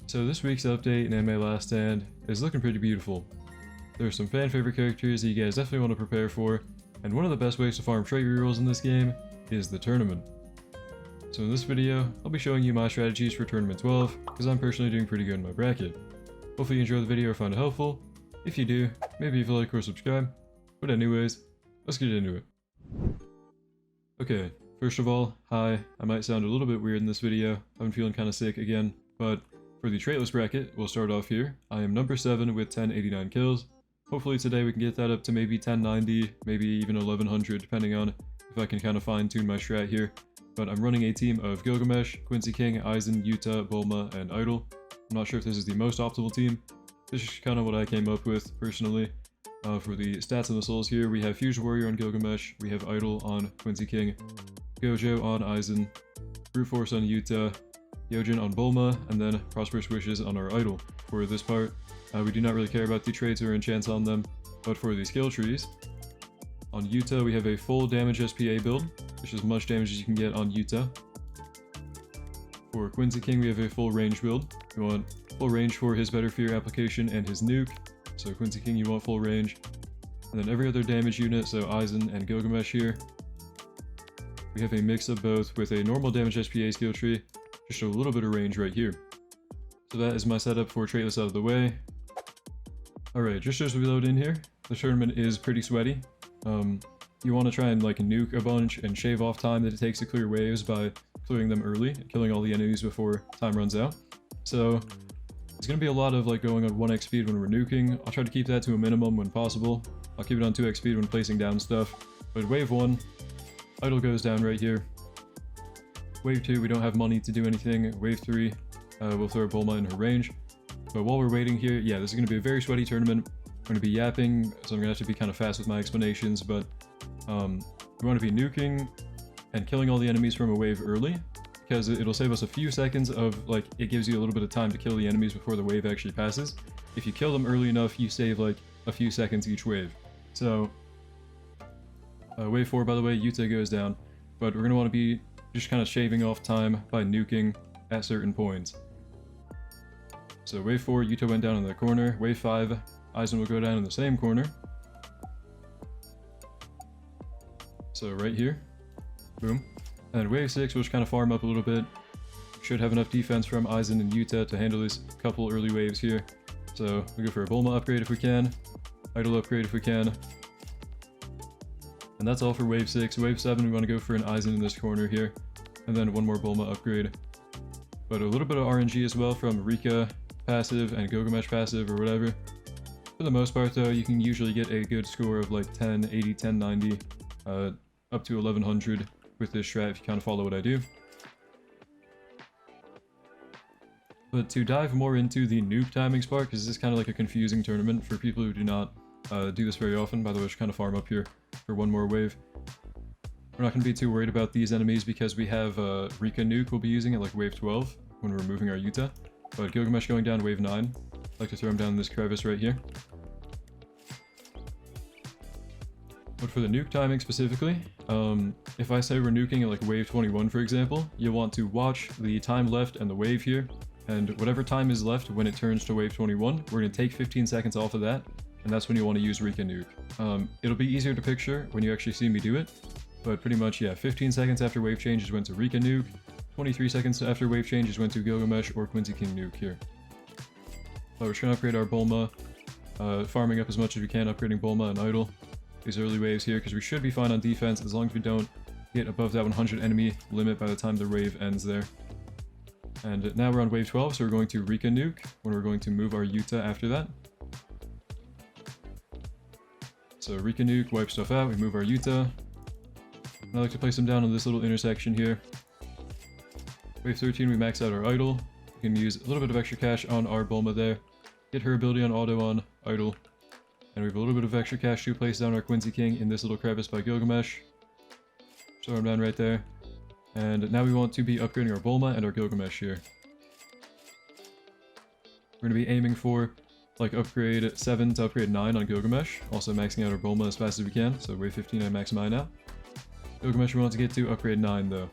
So this week's update in Anime Last Stand is looking pretty beautiful. There are some fan favorite characters that you guys definitely want to prepare for, and one of the best ways to farm trait rerolls in this game is the tournament. So in this video, I'll be showing you my strategies for Tournament 12, because I'm personally doing pretty good in my bracket. Hopefully you enjoy the video or find it helpful. If you do, maybe if you like or subscribe. But anyways, let's get into it. Okay, first of all, hi. I might sound a little bit weird in this video. I'm feeling kind of sick again, but for the Traitless bracket, we'll start off here. I am number 7 with 1089 kills. Hopefully today we can get that up to maybe 1090, maybe even 1100, depending on if I can kind of fine-tune my strat here. But I'm running a team of Gilgamesh, Quincy King, Aizen, Yuta, Bulma, and Idol. I'm not sure if this is the most optimal team. This is kind of what I came up with, personally. For the stats and the souls here, we have Fusion Warrior on Gilgamesh, we have Idol on Quincy King, Gojo on Aizen, Brute Force on Yuta, Yojin on Bulma, and then Prosperous Wishes on our Idol. For this part, we do not really care about the traits or enchants on them, but for the skill trees, on Yuta we have a full damage SPA build, which is as much damage as you can get on Yuta. For Quincy King we have a full range build. We want full range for his Better Fear application and his nuke, so Quincy King you want full range. And then every other damage unit, so Aizen and Gilgamesh here, we have a mix of both with a normal damage SPA skill tree, just a little bit of range right here. So that is my setup for Traitless out of the way. Alright, just as we load in here, the tournament is pretty sweaty. You want to try and like nuke a bunch and shave off time that it takes to clear waves by clearing them early, killing all the enemies before time runs out. So it's going to be a lot of like going on 1x speed when we're nuking. I'll try to keep that to a minimum when possible. I'll keep it on 2x speed when placing down stuff. But wave 1, Idol goes down right here. Wave 2, we don't have money to do anything. Wave 3, we'll throw Bulma in her range. But while we're waiting here, yeah, this is going to be a very sweaty tournament. I'm going to be yapping, so I'm going to have to be kind of fast with my explanations, but we want to be nuking and killing all the enemies from a wave early, because it'll save us a few seconds of, like, it gives you a little bit of time to kill the enemies before the wave actually passes. If you kill them early enough, you save, like, a few seconds each wave. So, wave 4, by the way, Yuta goes down, but we're going to want to be just kind of shaving off time by nuking at certain points. So wave 4, Yuta went down in the corner. Wave 5, Aizen will go down in the same corner. So right here, boom. And wave 6, we'll just kind of farm up a little bit. Should have enough defense from Aizen and Yuta to handle this couple early waves here. So we go for a Bulma upgrade if we can, Idol upgrade if we can. And that's all for wave 6. Wave 7, we want to go for an Aizen in this corner here, and then one more Bulma upgrade. But a little bit of RNG as well from Rika passive and Gilgamesh passive or whatever. For the most part though, you can usually get a good score of like 1080, 1090, up to 1100 with this strat if you kind of follow what I do. But to dive more into the nuke timings part, because this is kind of like a confusing tournament for people who do not do this very often. By the way, just kind of farm up here for one more wave. We're not going to be too worried about these enemies because we have Rika nuke we'll be using at like wave 12 when we're moving our Yuta. But Gilgamesh going down wave 9. I'd like to throw him down in this crevice right here. But for the nuke timing specifically, if I say we're nuking at like wave 21 for example, you'll want to watch the time left and the wave here. And whatever time is left when it turns to wave 21, we're going to take 15 seconds off of that. And that's when you want to use Rika nuke. It'll be easier to picture when you actually see me do it. But pretty much, yeah, 15 seconds after wave change is when to Rika nuke. 23 seconds after wave change is when to Gilgamesh or Quincy King nuke here. So we're just going to upgrade our Bulma. Farming up as much as we can, upgrading Bulma and Idol. These early waves here, because we should be fine on defense as long as we don't get above that 100 enemy limit by the time the wave ends there. And now we're on wave 12, so we're going to Rika nuke when we're going to move our Yuta after that. So Rika nuke, wipe stuff out, we move our Yuta. And I like to place him down on this little intersection here. Wave 13, we max out our Idol. We can use a little bit of extra cash on our Bulma there. Get her ability on auto on Idol. And we have a little bit of extra cash to place down our Quincy King in this little crevice by Gilgamesh. Throw him down right there. And now we want to be upgrading our Bulma and our Gilgamesh here. We're going to be aiming for like upgrade 7 to upgrade 9 on Gilgamesh. Also maxing out our Bulma as fast as we can. So wave 15 I max mine out. Gilgamesh we want to get to upgrade 9 though.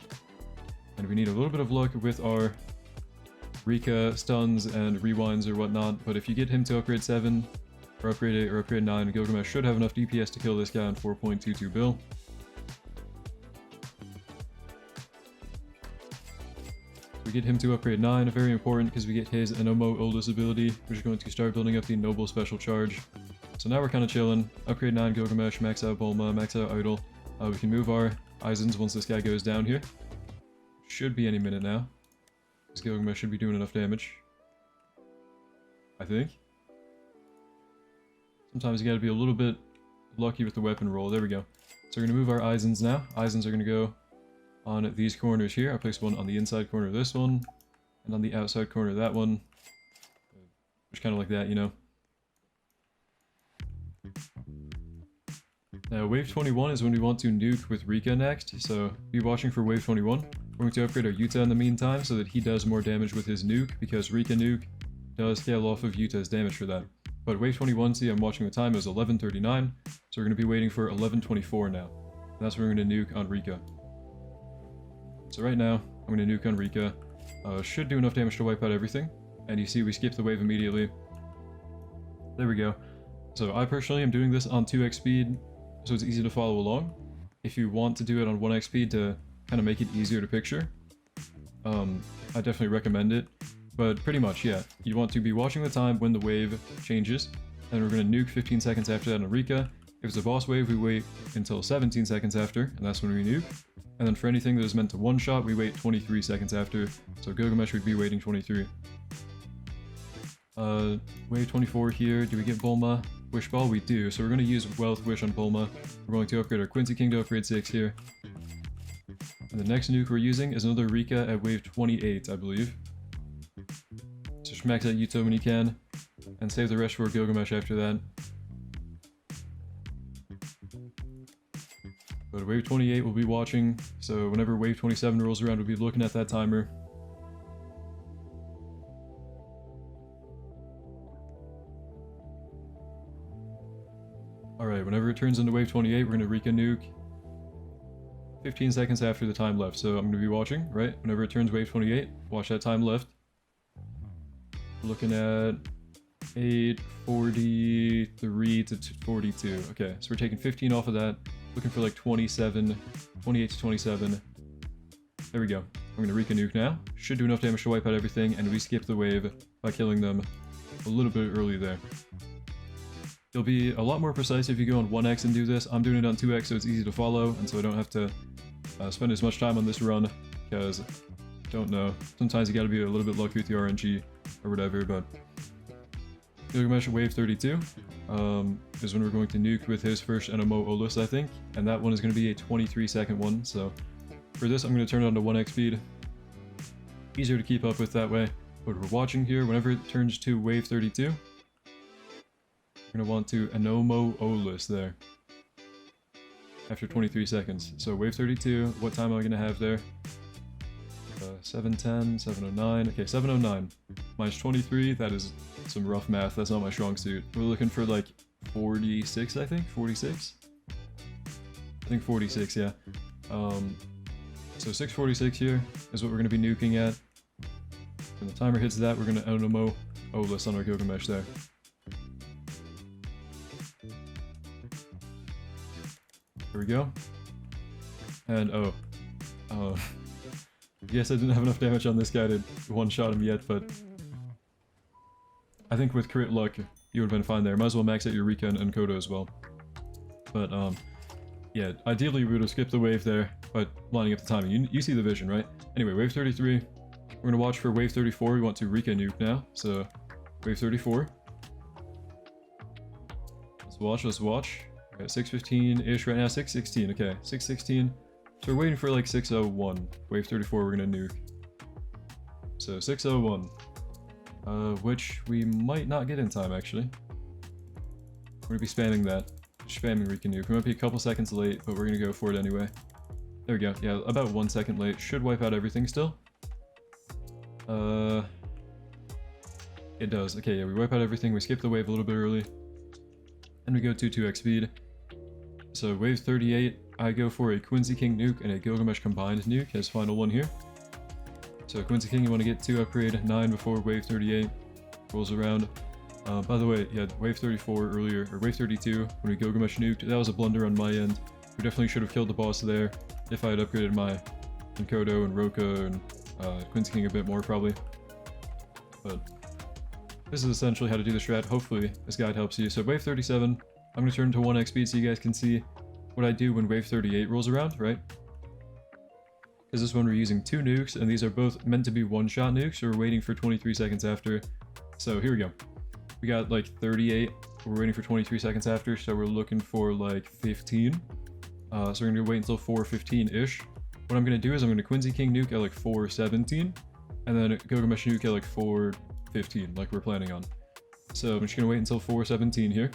And we need a little bit of luck with our Rika stuns and rewinds or whatnot, but if you get him to upgrade 7, or upgrade 8, or upgrade 9, Gilgamesh should have enough DPS to kill this guy on 4.22 bill. We get him to upgrade 9, very important because we get his Anomo Oldest ability, which is going to start building up the Noble Special Charge. So now we're kind of chilling. Upgrade 9 Gilgamesh, max out Bulma, max out Idol. We can move our Aizens once this guy goes down here. Should be any minute now. This Gilgamesh should be doing enough damage. I think. Sometimes you gotta be a little bit lucky with the weapon roll. There we go. So we're gonna move our Aizens now. Aizens are gonna go on these corners here. I place one on the inside corner of this one, and on the outside corner of that one. Just kind of like that, you know. Now, wave 21 is when we want to nuke with Rika next, so be watching for wave 21. We're going to upgrade our Yuta in the meantime so that he does more damage with his nuke, because Rika nuke does scale off of Yuta's damage for that. But wave 21, see, I'm watching the time, it was 11:39, so we're going to be waiting for 11:24 now. And that's when we're going to nuke on Rika. So right now, I'm going to nuke on Rika. Should do enough damage to wipe out everything. And you see we skip the wave immediately. There we go. So I personally am doing this on 2x speed, so it's easy to follow along. If you want to do it on 1x speed to kind of make it easier to picture, I definitely recommend it. But pretty much, yeah, you want to be watching the time when the wave changes, and we're going to nuke 15 seconds after that on Rika. If it's a boss wave, we wait until 17 seconds after, and that's when we nuke. And then for anything that is meant to one-shot, we wait 23 seconds after, so Gilgamesh would be waiting 23. Wave 24 here, do we get Bulma? Wish Ball? We do, so we're going to use Wealth Wish on Bulma. We're going to upgrade our Quincy King to upgrade 6 here. And the next nuke we're using is another Rika at wave 28, I believe. So just max out Yuto when you can, and save the rest for Gilgamesh after that. But wave 28 we'll be watching, so whenever wave 27 rolls around we'll be looking at that timer. Alright, whenever it turns into wave 28 we're going to Rika nuke 15 seconds after the time left, so I'm going to be watching, right? Whenever it turns wave 28, watch that time left. We're looking at 8:43 to 42. Okay, so we're taking 15 off of that. Looking for like 27, 28 to 27. There we go. I'm going to Rika nuke now. Should do enough damage to wipe out everything, and we skip the wave by killing them a little bit early there. You'll be a lot more precise if you go on 1x and do this. I'm doing it on 2x so it's easy to follow, and so I don't have to spend as much time on this run, because, don't know, sometimes you gotta be a little bit lucky with the RNG or whatever, but Gilgamesh at wave 32 is when we're going to nuke with his first NMO Olus, I think, and that one is going to be a 23-second one, so for this I'm going to turn it on to 1x speed. Easier to keep up with that way, but we're watching here, whenever it turns to wave 32, we're going to want to Anomo Olus there. After 23 seconds. So wave 32, what time am I going to have there? 7:10, 7:09, okay, 7:09. Minus 23, that is some rough math, that's not my strong suit. We're looking for like 46, I think? 46? I think 46, yeah. So 6:46 here is what we're going to be nuking at. When the timer hits that, we're going to Anomo Olus on our Gilgamesh there. There we go. And yes, I didn't have enough damage on this guy to one-shot him yet, but I think with crit luck, you would have been fine there. Might as well max out your Rika and Kodo as well. But, yeah, ideally we would have skipped the wave there by lining up the timing. You see the vision, right? Anyway, wave 33. We're going to watch for wave 34. We want to Rika nuke now, so wave 34. Let's watch. Okay, 6:15-ish right now, 6:16, okay, 6:16. So we're waiting for like 6:01. Wave 34 we're gonna nuke. So 6:01. Which we might not get in time actually. We're gonna be spamming that. Spamming Rika nuke. We might be a couple seconds late, but we're gonna go for it anyway. There we go, yeah, about 1 second late. Should wipe out everything still. It does. Okay, yeah, we wipe out everything, we skip the wave a little bit early. And we go to 2x speed. So wave 38, I go for a Quincy King nuke and a Gilgamesh combined nuke as final one here. So So Quincy King, you want to get to upgrade 9 before wave 38 rolls around. By the way, yeah, wave 34 earlier, or wave 32, when we Gilgamesh nuked, that was a blunder on my end. We definitely should have killed the boss there if I had upgraded my Enkodo and Roka and Quincy King a bit more, probably. But this is essentially how to do the strat. Hopefully this guide helps you. So wave 37, I'm going to turn to 1x speed so you guys can see what I do when wave 38 rolls around, right? Because this one we're using 2 nukes, and these are both meant to be one-shot nukes, so we're waiting for 23 seconds after. So here we go. We got like 38, we're waiting for 23 seconds after, so we're looking for like 15. So we're going to wait until 4:15-ish. What I'm going to do is I'm going to Quincy King nuke at like 4:17, and then Gilgamesh nuke at like 4:15, like we're planning on. So I'm just going to wait until 4:17 here.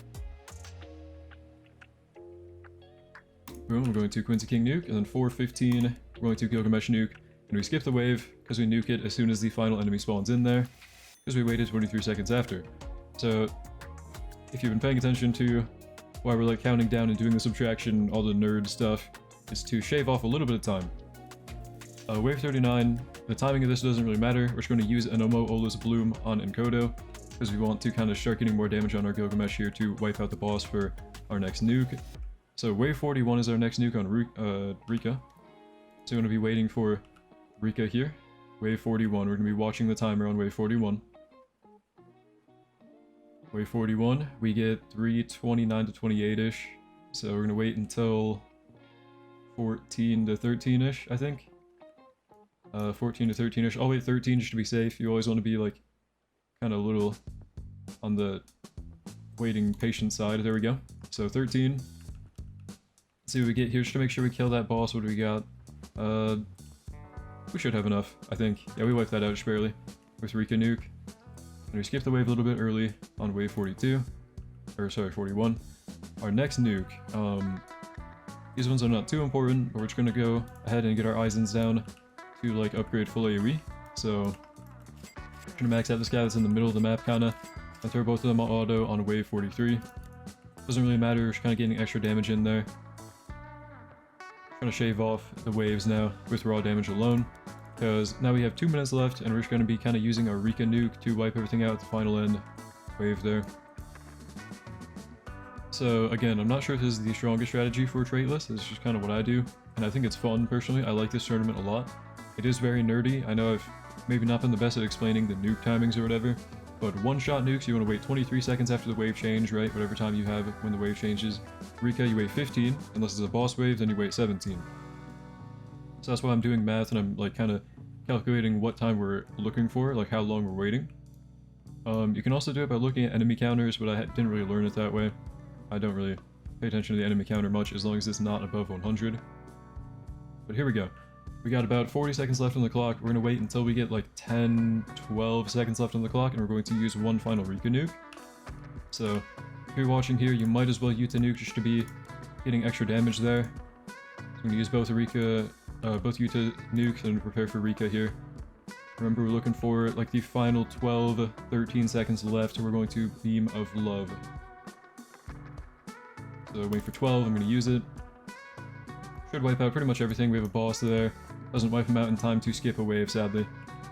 Boom, we're going to Quincy King nuke, and then 4:15, we're going to Gilgamesh nuke, and we skip the wave because we nuke it as soon as the final enemy spawns in there, because we waited 23 seconds after. So if you've been paying attention to why we're like counting down and doing the subtraction, all the nerd stuff, is to shave off a little bit of time. Wave 39, the timing of this doesn't really matter. We're just going to use Anomo Ola's Bloom on Enkodo, because we want to kind of start getting more damage on our Gilgamesh here to wipe out the boss for our next nuke. So wave 41 is our next nuke on Rika. So we're going to be waiting for Rika here. Wave 41, we're going to be watching the timer on wave 41. Wave 41, we get 3:29 to 28-ish. So we're going to wait until 14 to 13-ish, I think. 14 to 13-ish. I'll wait 13 just to be safe. You always want to be like kind of a little on the waiting patient side. There we go. So 13. Let's see what we get here just to make sure we kill that boss. What do we got? We should have enough, I think. Yeah, we wiped that out just barely with Rika nuke. And we skipped the wave a little bit early on wave 42. Or sorry, 41. Our next nuke. These ones are not too important, but we're just going to go ahead and get our Eisens down to like upgrade full AoE. So we're going to max out this guy that's in the middle of the map kinda, and throw both of them on auto on wave 43. Doesn't really matter, we're just kind of getting extra damage in there. Gonna shave off the waves now with raw damage alone, because now we have 2 minutes left and we're just going to be kind of using our Rika nuke to wipe everything out at the final end wave there. So again, I'm not sure if this is the strongest strategy for Traitless. This is just kind of what I do, and I think it's fun personally. I like this tournament a lot. It is very nerdy. I know I've maybe not been the best at explaining the nuke timings or whatever, but one-shot nukes, you want to wait 23 seconds after the wave change, right? Whatever time you have when the wave changes. Rika, you wait 15, unless it's a boss wave, then you wait 17. So that's why I'm doing math, and I'm like kind of calculating what time we're looking for, like how long we're waiting. You can also do it by looking at enemy counters, but I didn't really learn it that way. I don't really pay attention to the enemy counter much, as long as it's not above 100. But here we go. We got about 40 seconds left on the clock. We're going to wait until we get like 10, 12 seconds left on the clock, and we're going to use one final Rika nuke. So if you're watching here, you might as well use the nuke just to be getting extra damage there. I'm going to use both Yuta nukes and prepare for Rika here. Remember, we're looking for like the final 12, 13 seconds left, so we're going to Beam of Love. So wait for 12, I'm going to use it. Should wipe out pretty much everything. We have a boss there. Doesn't wipe him out in time to skip a wave, sadly.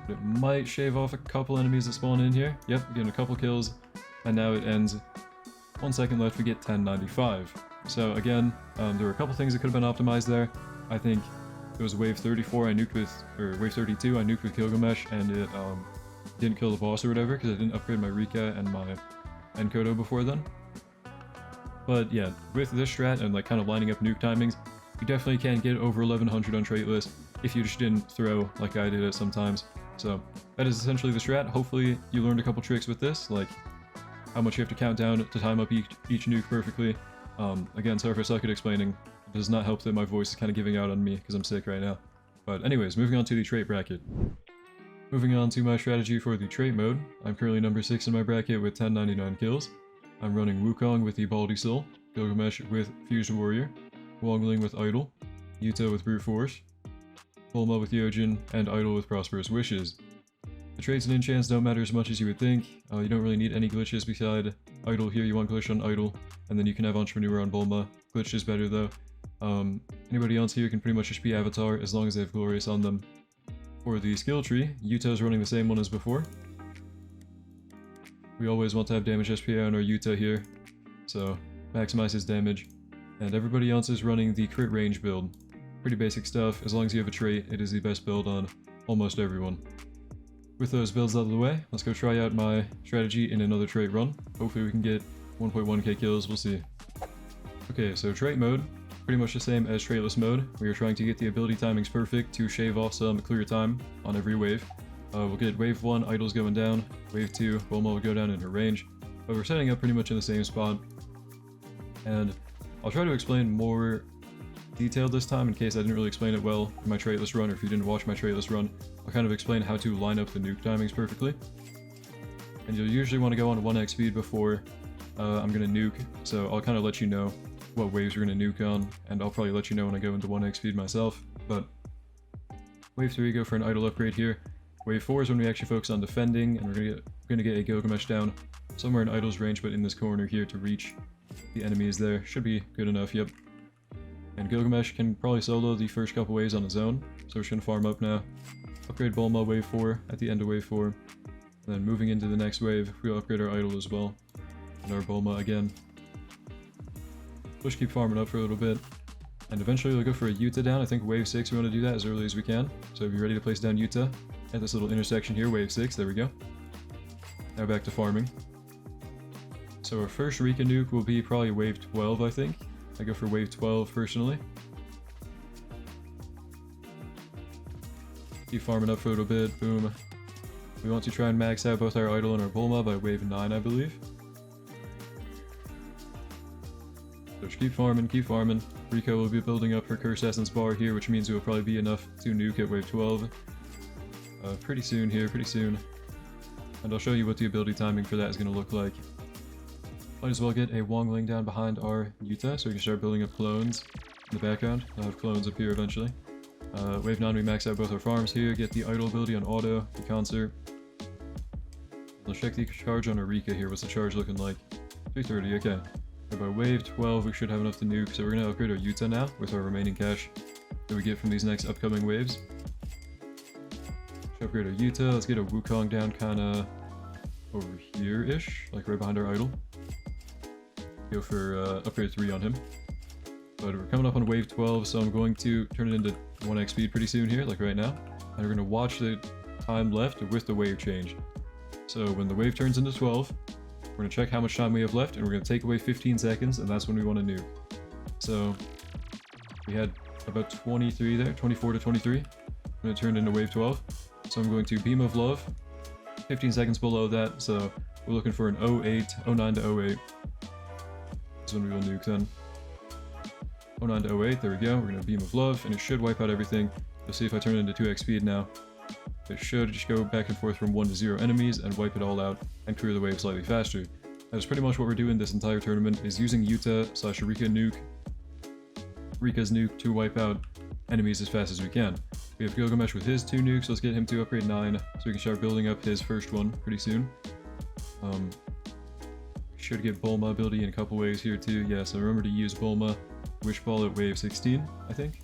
But it might shave off a couple enemies that spawn in here. Yep, getting a couple kills. And now it ends. 1 second left, we get 1095. So again, there were a couple things that could have been optimized there. I think it was wave 34 I nuked with, or wave 32 I nuked with Gilgamesh, and it didn't kill the boss or whatever, because I didn't upgrade my Rika and my Enkodo before then. But yeah, with this strat and like kind of lining up nuke timings, you definitely can get over 1100 on Traitless if you just didn't throw like I did it sometimes. So that is essentially the strat. Hopefully you learned a couple tricks with this, like how much you have to count down to time up each nuke perfectly. Again, sorry if I suck at explaining. It does not help that my voice is kind of giving out on me because I'm sick right now. But anyways, moving on to the trait bracket. Moving on to my strategy for the trait mode. I'm currently number 6 in my bracket with 1099 kills. I'm running Wukong with the Baldy Soul, Gilgamesh with Fused Warrior, Wongling with Idol, Yuta with Brute Force, Bulma with Yojin, and Idol with Prosperous Wishes. The traits and enchants don't matter as much as you would think. You don't really need any glitches beside Idol here. You want glitch on Idol, and then you can have Entrepreneur on Bulma. Glitch is better though. Anybody else here can pretty much just be Avatar as long as they have Glorious on them. For the skill tree, Yuta is running the same one as before. We always want to have damage SPA on our Yuta here, so maximize his damage. And everybody else is running the crit range build. Pretty basic stuff. As long as you have a trait, it is the best build on almost everyone. With those builds out of the way, let's go try out my strategy in another trait run. Hopefully we can get 1.1k kills, we'll see. Okay, so trait mode, pretty much the same as traitless mode. We are trying to get the ability timings perfect to shave off some clear time on every wave. We'll get wave 1, idles going down, wave 2, Bulma will go down in her range, but we're setting up pretty much in the same spot. And I'll try to explain more detail this time in case I didn't really explain it well in my traitless run, or if you didn't watch my traitless run, I'll kind of explain how to line up the nuke timings perfectly. And you'll usually want to go on 1x speed before I'm going to nuke, so I'll kind of let you know what waves we're going to nuke on, and I'll probably let you know when I go into 1x speed myself. But wave 3, go for an idle upgrade here. Wave 4 is when we actually focus on defending, and we're gonna get a Gilgamesh down somewhere in idle's range, but in this corner here to reach the enemies there. Should be good enough, yep. And Gilgamesh can probably solo the first couple waves on his own, so we're just gonna farm up now. Upgrade Bulma wave 4 at the end of wave 4. And then moving into the next wave, we'll upgrade our idle as well. And our Bulma again. We'll just keep farming up for a little bit. And eventually we'll go for a Yuta down. I think wave 6 we want to do that as early as we can. So be ready to place down Yuta at this little intersection here, wave 6, there we go. Now back to farming. So our first Rika nuke will be probably wave 12, I think. I go for wave 12 personally. Keep farming up for a little bit, boom. We want to try and max out both our idle and our Bulma by wave 9, I believe. So just keep farming, keep farming. Rika will be building up her Curse Essence bar here, which means it will probably be enough to nuke at wave 12. Pretty soon here, pretty soon. And I'll show you what the ability timing for that is going to look like. Might as well get a Wongling down behind our Yuta, so we can start building up clones in the background. I'll have clones up here eventually. Wave 9 we max out both our farms here, get the idle ability on auto, the concert. Let's check the charge on our Rika here, what's the charge looking like? 330, okay. And by wave 12 we should have enough to nuke, so we're going to upgrade our Yuta now with our remaining cash that we get from these next upcoming waves. Upgrade our Yuta, let's get a Wukong down kinda over here-ish, like right behind our idol. Go for upgrade 3 on him. But we're coming up on wave 12, so I'm going to turn it into 1x speed pretty soon here, like right now. And we're going to watch the time left with the wave change. So when the wave turns into 12, we're going to check how much time we have left, and we're going to take away 15 seconds, and that's when we want to nuke. So we had about 23 there, 24 to 23. I'm going to turn it into wave 12. So I'm going to Beam of Love, 15 seconds below that, so we're looking for an 08, 09 to 08. That's when we will nuke then. 09 to 08, there we go, we're going to Beam of Love, and it should wipe out everything. You'll see if I turn it into 2x speed now. It should just go back and forth from 1 to 0 enemies and wipe it all out and clear the wave slightly faster. That's pretty much what we're doing this entire tournament, is using Yuta / Rika's nuke to wipe out enemies as fast as we can. We have Gilgamesh with his 2 nukes, let's get him to upgrade 9 so we can start building up his first one pretty soon. Should get Bulma ability in a couple ways here too, yeah, so remember to use Bulma Wish Ball at wave 16, I think.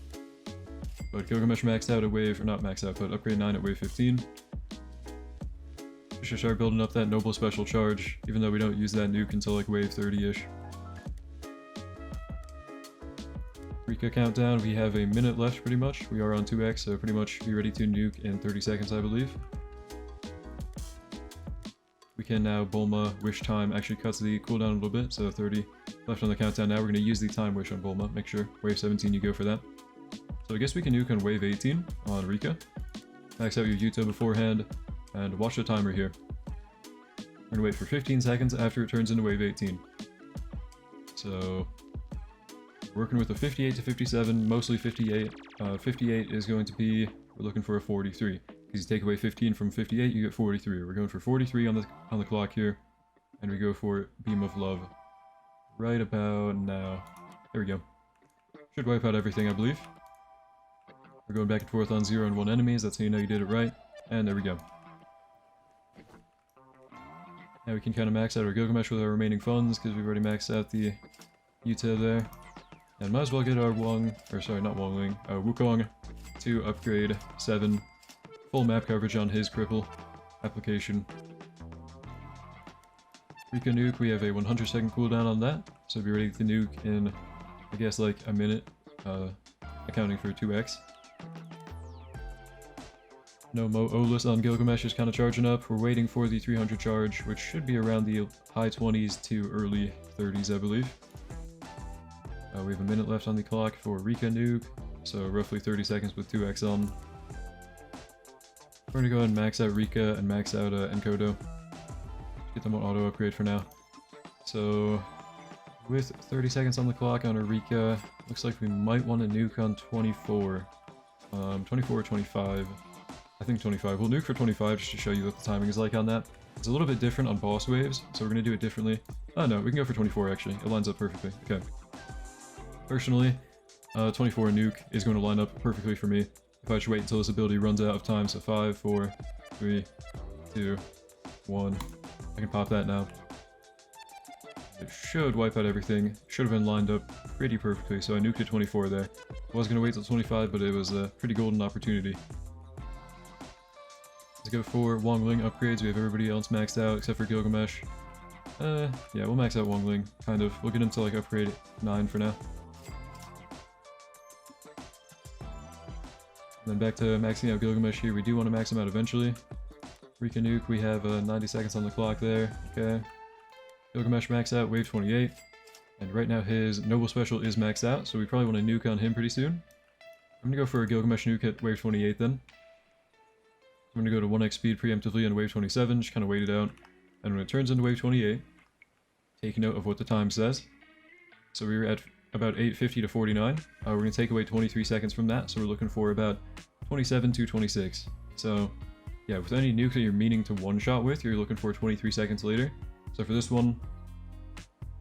But Gilgamesh maxed out at wave, or not maxed out, but upgrade 9 at wave 15. We should start building up that Noble Special Charge, even though we don't use that nuke until like wave 30-ish. Rika countdown, we have a minute left pretty much. We are on 2x, so pretty much be ready to nuke in 30 seconds, I believe. We can now Bulma Wish Time, actually cuts the cooldown a little bit, so 30 left on the countdown now. We're going to use the Time Wish on Bulma, make sure. Wave 17 you go for that. So I guess we can nuke on wave 18 on Rika. Max out your Yuta beforehand, and watch the timer here. We're going to wait for 15 seconds after it turns into wave 18. So working with a 58 to 57, mostly 58. 58 is going to be, we're looking for a 43. Because you take away 15 from 58, you get 43. We're going for 43 on the clock here. And we go for Beam of Love right about now. There we go. Should wipe out everything, I believe. We're going back and forth on 0 and 1 enemies, that's how you know you did it right. And there we go. Now we can kind of max out our Gilgamesh with our remaining funds, because we've already maxed out the Yuta there. And might as well get our Wukong to upgrade 7 full map coverage on his cripple application. Rika nuke, we have a 100-second cooldown on that, so be ready to nuke in, I guess, like a minute, accounting for 2x. No Mo Olus on Gilgamesh is kind of charging up. We're waiting for the 300 charge, which should be around the high 20s to early 30s, I believe. We have a minute left on the clock for Rika nuke, so roughly 30 seconds with 2x on. We're going to go ahead and max out Rika and max out Enkodo. Get them on auto upgrade for now. So with 30 seconds on the clock on a Rika, looks like we might want to nuke on 24. 24 or 25. I think 25. We'll nuke for 25 just to show you what the timing is like on that. It's a little bit different on boss waves, so we're going to do it differently. Oh no, we can go for 24 actually. It lines up perfectly. Okay. Personally, 24 nuke is going to line up perfectly for me. If I should wait until this ability runs out of time, so 5, 4, 3, 2, 1. I can pop that now. It should wipe out everything. Should have been lined up pretty perfectly, so I nuked at 24 there. I was going to wait till 25, but it was a pretty golden opportunity. Let's go for Wongling upgrades. We have everybody else maxed out except for Gilgamesh. Yeah, we'll max out Wongling, kind of. We'll get him to like upgrade 9 for now. And then back to maxing out Gilgamesh here. We do want to max him out eventually. Rika nuke, we have 90 seconds on the clock there. Okay. Gilgamesh max out, wave 28. And right now his Noble Special is maxed out, so we probably want to nuke on him pretty soon. I'm going to go for a Gilgamesh nuke at wave 28 then. I'm going to go to 1x speed preemptively on wave 27, just kind of wait it out. And when it turns into wave 28, take note of what the time says. So we were at about 850 to 49. We're going to take away 23 seconds from that, so we're looking for about 27 to 26. So yeah, with any nuke that you're meaning to one-shot with, you're looking for 23 seconds later. So for this one,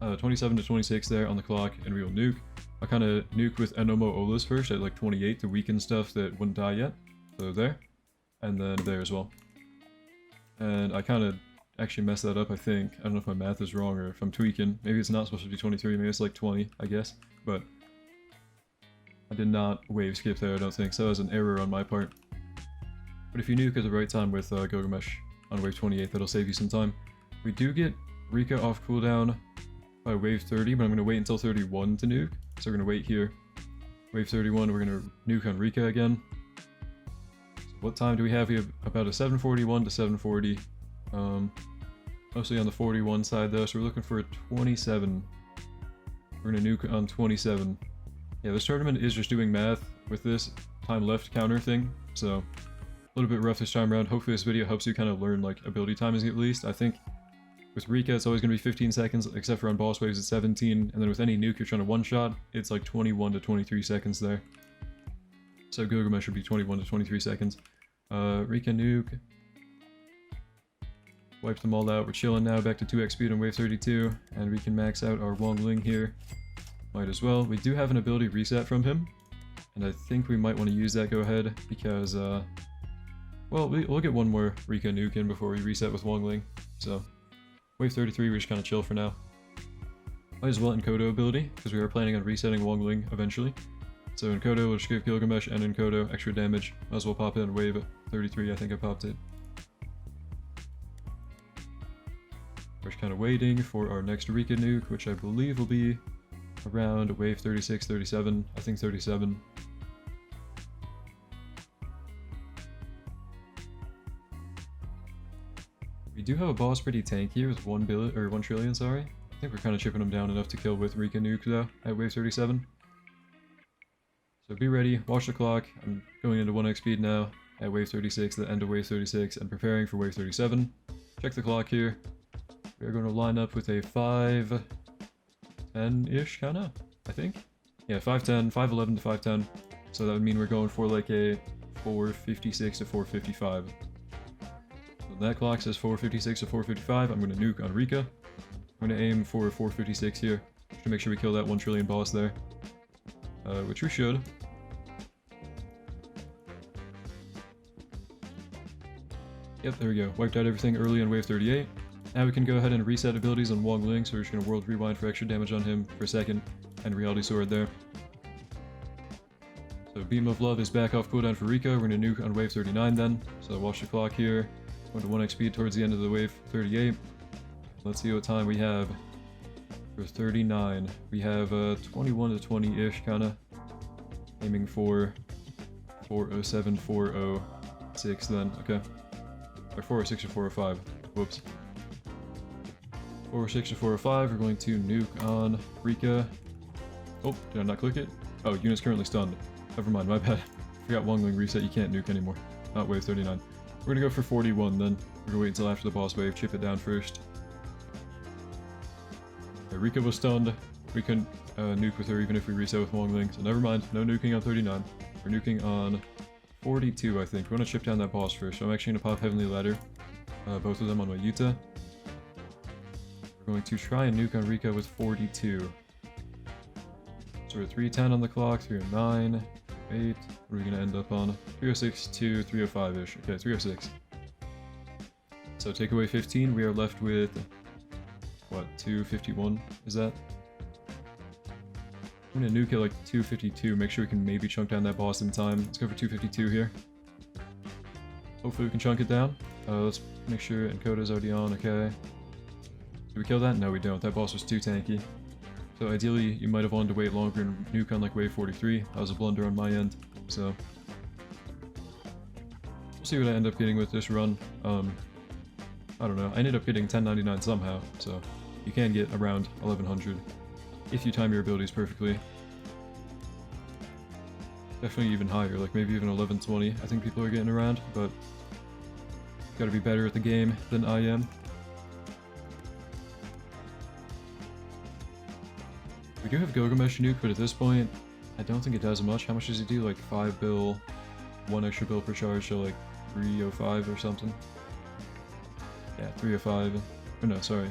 27 to 26 there on the clock, and we will nuke. I'll kind of nuke with Enomo Olus first at like 28 to weaken stuff that wouldn't die yet. So there. And then there as well. And I kind of actually messed that up, I think. I don't know if my math is wrong or if I'm tweaking. Maybe it's not supposed to be 23, maybe it's like 20, I guess. But I did not wave skip there, I don't think, so that was an error on my part. But if you nuke at the right time with Gilgamesh on wave 28, that'll save you some time. We do get Rika off cooldown by wave 30, but I'm going to wait until 31 to nuke. So we're going to wait here. Wave 31, we're going to nuke on Rika again. What time do we have? We have about a 741 to 740. Mostly on the 41 side though, so we're looking for a 27. We're gonna nuke on 27. Yeah, this tournament is just doing math with this time left counter thing, so a little bit rough this time around. Hopefully this video helps you kind of learn like ability timing at least. I think with Rika it's always gonna be 15 seconds, except for on boss waves it's 17, and then with any nuke you're trying to one-shot, it's like 21 to 23 seconds there. So Gilgamesh should be 21 to 23 seconds. Rika nuke. Wiped them all out. We're chilling now, back to 2x speed on wave 32, and we can max out our Wongling here. Might as well. We do have an ability reset from him, and I think we might want to use that go ahead, because, well, we'll get one more Rika nuke in before we reset with Wongling, so wave 33 we just kind of chill for now. Might as well Enkodo ability, because we are planning on resetting Wongling eventually. So Enkodo will just give Gilgamesh and Enkodo extra damage. Might as well pop it in wave 33, I think I popped it. We're just kind of waiting for our next Rika nuke, which I believe will be around wave 36, 37, I think 37. We do have a boss pretty tanky with 1 trillion, sorry. I think we're kind of chipping him down enough to kill with Rika nuke though, at wave 37. So be ready, watch the clock. I'm going into 1x speed now at wave 36, the end of wave 36, and preparing for wave 37. Check the clock here. We're going to line up with a 5:10-ish kinda, I think. Yeah, 5:10, 5:11 to 5:10. So that would mean we're going for like a 4:56 to 4:55. So that clock says 4:56 to 4:55. I'm going to nuke on Rika. I'm going to aim for 4:56 here, just to make sure we kill that 1 trillion boss there. Which we should. Yep, there we go. Wiped out everything early on wave 38. Now we can go ahead and reset abilities on Wongling, so we're just going to World Rewind for extra damage on him for a second, and Reality Sword there. So Beam of Love is back off cooldown for Rika. We're gonna nuke on wave 39 then. So watch the clock here. It's going to 1x speed towards the end of the wave 38. Let's see what time we have for 39. We have 21 to 20-ish kinda. Aiming for 407, 406 then, okay. Or 406 or 405. Whoops. 406 to 405, we're going to nuke on Rika. Oh, did I not click it? Oh, unit's currently stunned. Never mind, my bad. Forgot Wongling reset, you can't nuke anymore. Not wave 39. We're gonna go for 41 then. We're gonna wait until after the boss wave, chip it down first. Okay, Rika was stunned. We couldn't nuke with her even if we reset with Wongling, so never mind, no nuking on 39. We're nuking on 42, I think. We're gonna chip down that boss first, so I'm actually gonna pop Heavenly Ladder. Both of them on my Yuta. We're going to try and nuke on Rika with 42. So we're 310 on the clock, 309, 8. What are we gonna end up on? 306 to 305-ish. Okay, 306. So take away 15, we are left with, what, 251 is that? I'm gonna nuke at like 252, make sure we can maybe chunk down that boss in time. Let's go for 252 here. Hopefully we can chunk it down. Let's make sure encoder's already on, okay. Did we kill that? No, we don't. That boss was too tanky. So ideally, you might have wanted to wait longer and nuke on like wave 43. That was a blunder on my end, so... We'll see what I end up getting with this run. I don't know. I ended up getting 1099 somehow, so you can get around 1100 if you time your abilities perfectly. Definitely even higher, like maybe even 1120 I think people are getting around, but gotta be better at the game than I am. We do have Gilgamesh nuke, but at this point, I don't think it does much. How much does it do? Like 5 bill, 1 extra bill per charge, so like 305 or something. Yeah, 305. Oh no, sorry.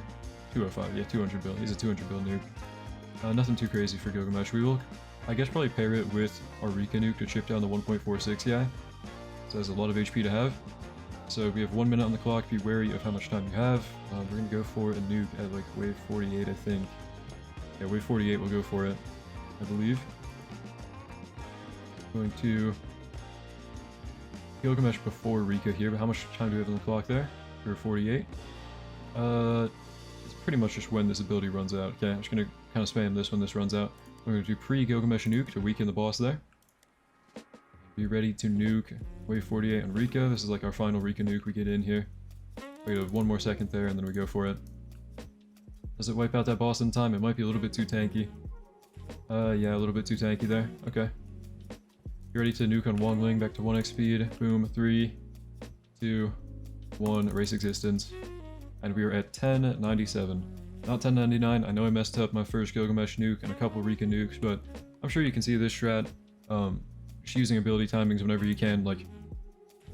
205. Yeah, 200 bill. He's a 200 bill nuke. Nothing too crazy for Gilgamesh. We will, I guess, probably pair it with our Rika nuke to chip down the 1.46 guy. So has a lot of HP to have. So we have 1 minute on the clock. Be wary of how much time you have. We're gonna go for a nuke at like wave 48, I think. Yeah, wave 48, we'll go for it, I believe. Going to Gilgamesh before Rika here, but how much time do we have on the clock there? For 48? It's pretty much just when this ability runs out. Okay, I'm just gonna kind of spam this when this runs out. We're gonna do pre-Gilgamesh nuke to weaken the boss there. Be ready to nuke wave 48 on Rika. This is like our final Rika nuke we get in here. Wait 1 more second there and then we go for it. Does it wipe out that boss in time? It might be a little bit too tanky. Yeah, a little bit too tanky there. Okay. You ready to nuke on Wongling, back to 1x speed. Boom, 3, 2, 1, erase existence. And we are at 1097. Not 1099, I know I messed up my first Gilgamesh nuke and a couple Rika nukes, but I'm sure you can see this strat. Just using ability timings whenever you can, like,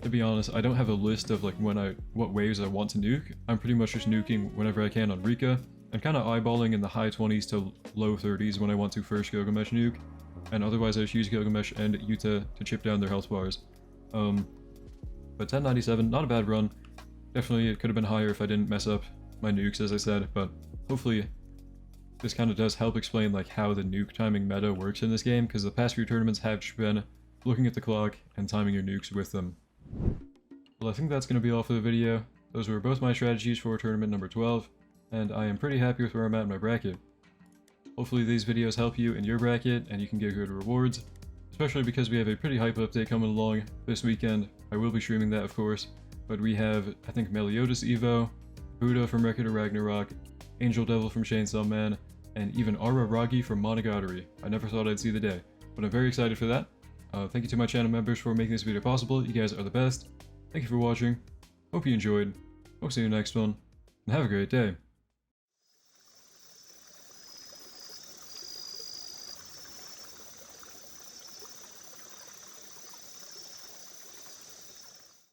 to be honest, I don't have a list of like what waves I want to nuke. I'm pretty much just nuking whenever I can on Rika. I'm kind of eyeballing in the high 20s to low 30s when I want to first Gilgamesh nuke. And otherwise I just use Gilgamesh and Yuta to chip down their health bars. But 1097, not a bad run. Definitely it could have been higher if I didn't mess up my nukes, as I said, but hopefully this kind of does help explain like how the nuke timing meta works in this game, because the past few tournaments have just been looking at the clock and timing your nukes with them. Well, I think that's going to be all for the video. Those were both my strategies for tournament number 12, and I am pretty happy with where I'm at in my bracket. Hopefully these videos help you in your bracket and you can get good rewards, especially because we have a pretty hype update coming along this weekend. I will be streaming that, of course, but we have, I think, Meliodas Evo, Buddha from Record of Ragnarok, Angel Devil from Chainsaw Man, and even Araragi from Monogatari. I never thought I'd see the day, but I'm very excited for that. Thank you to my channel members for making this video possible. You guys are the best. Thank you for watching. Hope you enjoyed. Hope to see you in the next one, and have a great day.